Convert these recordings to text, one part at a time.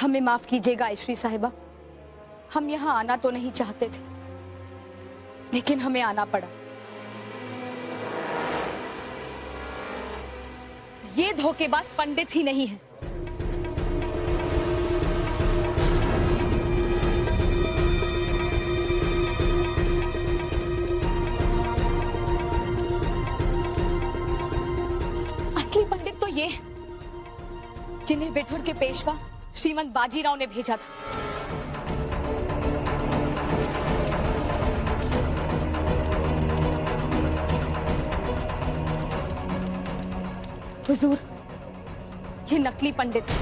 हमें माफ कीजिएगा आयश्री साहिबा, हम यहाँ आना तो नहीं चाहते थे, लेकिन हमें आना पड़ा। ये धोखेबाज पंडित ही नहीं है। असली पंडित तो ये जिन्हें बिठूर के पेशवा श्रीमंत बाजीराव ने भेजा था। हुजूर, ये नकली पंडित है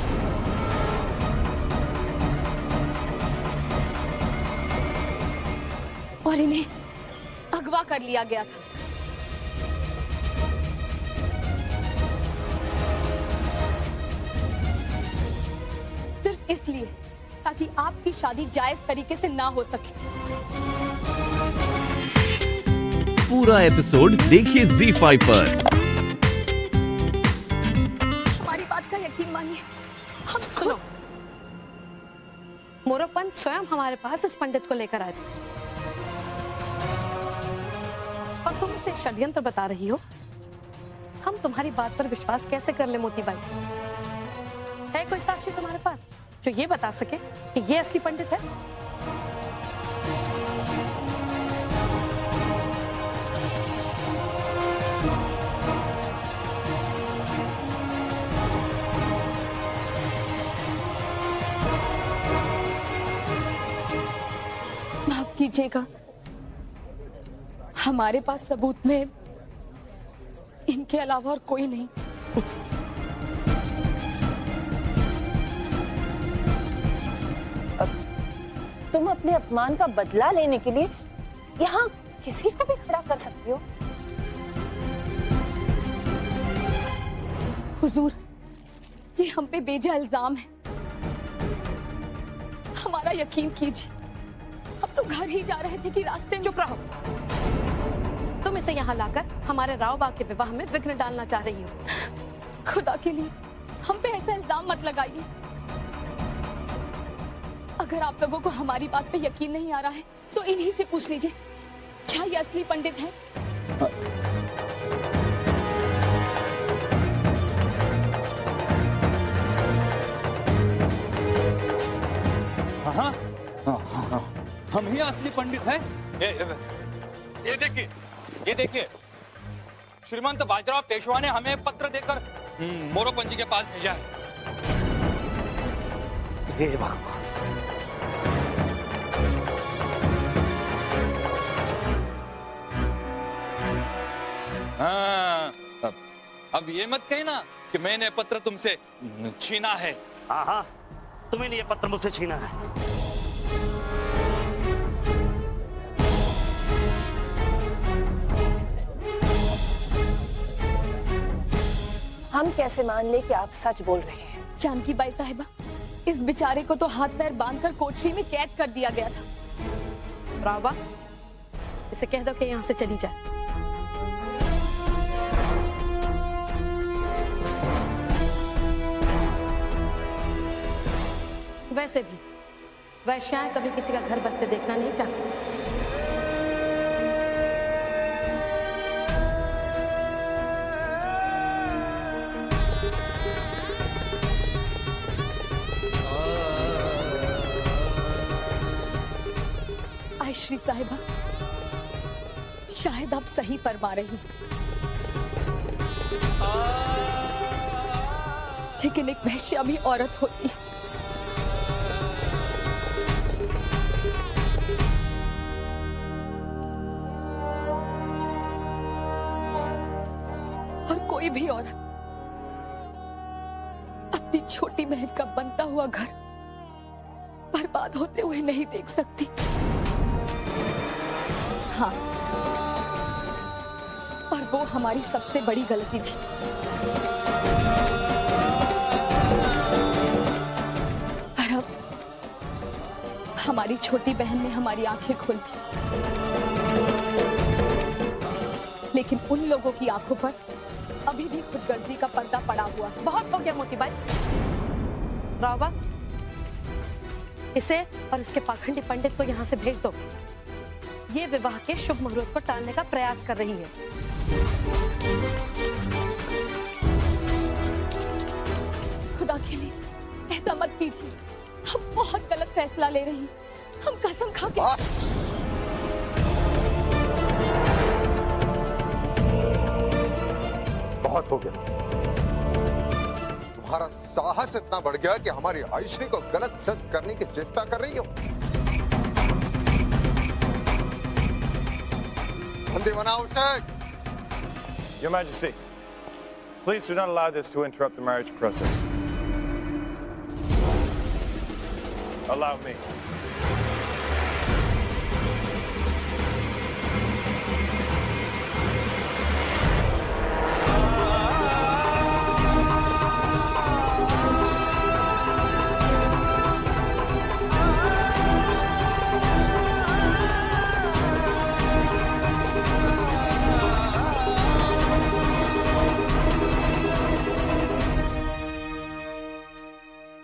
और इन्हें अगवा कर लिया गया था। सिर्फ इसलिए ताकि आपकी शादी जायज तरीके से ना हो सके। पूरा एपिसोड देखिए ZEE5 पर। हमारी बात का यकीन मानिए, हम सुनो, मोरोपंत स्वयं हमारे पास इस पंडित को लेकर आए थे और तुम इसे षड्यंत्र बता रही हो। हम तुम्हारी बात पर विश्वास कैसे कर ले मोतीबाई? है कोई साक्षी तुम्हारे पास जो ये बता सके कि ये असली पंडित है? माफ कीजिएगा, हमारे पास सबूत में इनके अलावा और कोई नहीं। तुम अपने अपमान का बदला लेने के लिए यहाँ किसी को भी खड़ा कर सकती हो। हुजूर, ये हम पे बेजा इल्जाम है, हमारा यकीन कीजिए। अब तो घर ही जा रहे थे कि रास्ते में। चुप रहो। तुम इसे यहाँ लाकर हमारे राव बाग के विवाह में विघ्न डालना चाह रही हो। खुदा के लिए हम पे ऐसा इल्जाम मत लगाइए। अगर आप लोगों को हमारी बात पे यकीन नहीं आ रहा है तो इन्हीं से पूछ लीजिए, क्या ये असली पंडित है? हाँ, हम ही असली पंडित हैं। ये देखिए, श्रीमंत बाजीराव पेशवा ने हमें पत्र देकर मोरोपंत जी के पास भेजा है। हे भगवान, हाँ, अब ये मत कहना कि मैंने पत्र तुमसे छीना है। हाँ हाँ, तुम्हें ये पत्र मुझसे छीना है। हम कैसे मान ले कि आप सच बोल रहे हैं? जानकी बाई साहिबा, इस बेचारे को तो हाथ पैर बांधकर कोठरी में कैद कर दिया गया था। राव बाग, इसे कह दो कि यहाँ से चली जाए। वैसे भी वैश्याएं कभी किसी का घर बसते देखना नहीं चाहती। आयश्री साहिबा, शायद आप सही फरमा रही हैं, लेकिन एक वैश्या भी औरत होती है। और कोई भी औरत अपनी छोटी बहन का बनता हुआ घर बर्बाद होते हुए नहीं देख सकती। हाँ, और वो हमारी सबसे बड़ी गलती थी। पर अब हमारी छोटी बहन ने हमारी आंखें खोल दी, लेकिन उन लोगों की आंखों पर अभी भी खुदगर्जी का पर्दा पड़ा हुआ। बहुत हो गया मोतीबाई। राव बाग, इसे और इसके पाखंडी पंडित को यहाँ से भेज दो। ये विवाह के शुभ मुहूर्त को टालने का प्रयास कर रही है। खुदा के लिए ऐसा मत कीजिए, हम बहुत गलत फैसला ले रही हैं। हम कसम खा के बहुत हो गया। तुम्हारा साहस इतना बढ़ गया कि हमारी आयुश्री को गलत सिद्ध करने की चेष्टा कर रही हो। बंदी बनाओ उसे। Your Majesty, please do not allow this to interrupt the marriage process. Allow me.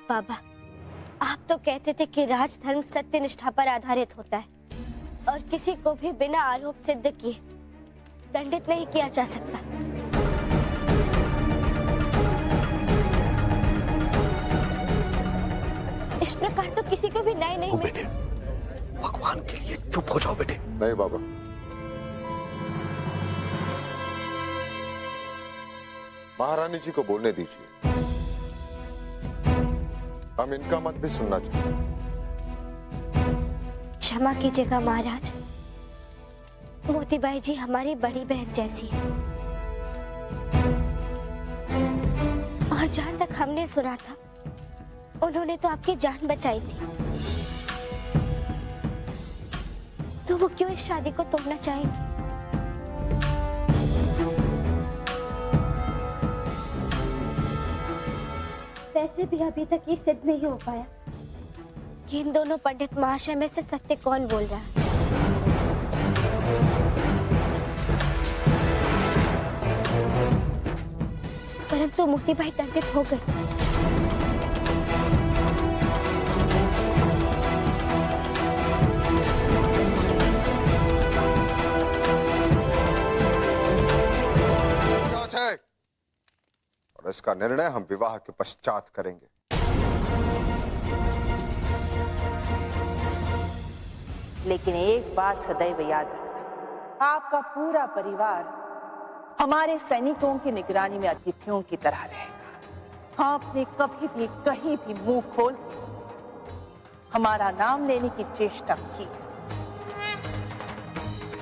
बाबा, आप तो कहते थे कि राजधर्म सत्य निष्ठा पर आधारित होता है और किसी को भी बिना आरोप सिद्ध किए दंडित नहीं किया जा सकता। इस प्रकार तो किसी को भी न्याय नहीं बेटे, भगवान के लिए चुप हो जाओ बेटे। नहीं बाबा, महारानी जी को बोलने दीजिए। हम इनका मत भी सुनना चाहिए। क्षमा कीजिएगा महाराज, मोतीबाई जी हमारी बड़ी बहन जैसी है और जहां तक हमने सुना था उन्होंने तो आपकी जान बचाई थी, तो वो क्यों इस शादी को तोड़ना चाहेंगी? वैसे भी अभी तक ये सिद्ध नहीं हो पाया कि इन दोनों पंडित महाशय में से सत्य कौन बोल रहा है। परंतु मोतीबाई दंडित हो गई। और इसका निर्णय हम विवाह के पश्चात करेंगे। लेकिन एक बात सदैव याद रखना, आपका पूरा परिवार हमारे सैनिकों की निगरानी में अतिथियों की तरह रहेगा। आपने कभी भी कहीं भी मुंह खोल हमारा नाम लेने की चेष्टा की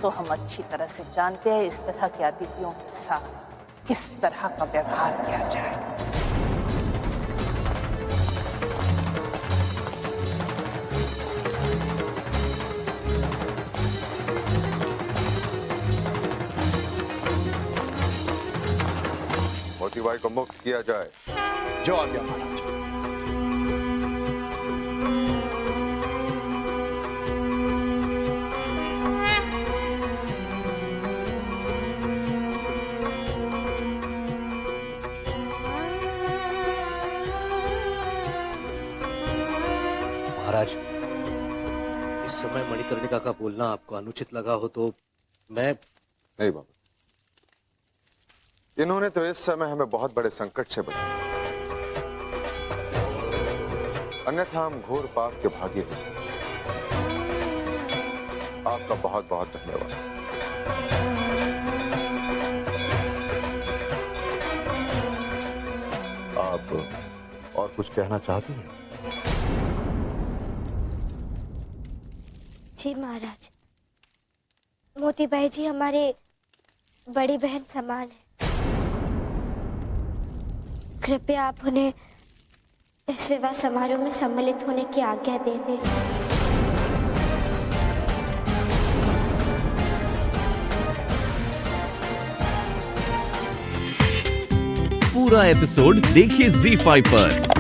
तो हम अच्छी तरह से जानते हैं इस तरह के अतिथियों के साथ किस तरह का व्यवहार किया जाए। मोतीबाई को मुक्त किया जाए। जो आज्ञा महाराज। महाराज, इस समय मणिकर्णिका का बोलना आपको अनुचित लगा हो तो मैं नहीं बाबा, इन्होंने तो इस समय हमें बहुत बड़े संकट से बचाया, अन्यथा हम घोर पाप के भागी हैं। आपका बहुत बहुत धन्यवाद। आप और कुछ कहना चाहती हैं? जी महाराज, मोतीबाई जी हमारी बड़ी बहन समान है। कृपया आप उन्हें इस विवाह समारोह में सम्मिलित होने की आज्ञा दे दें। पूरा एपिसोड देखिए ZEE5 पर।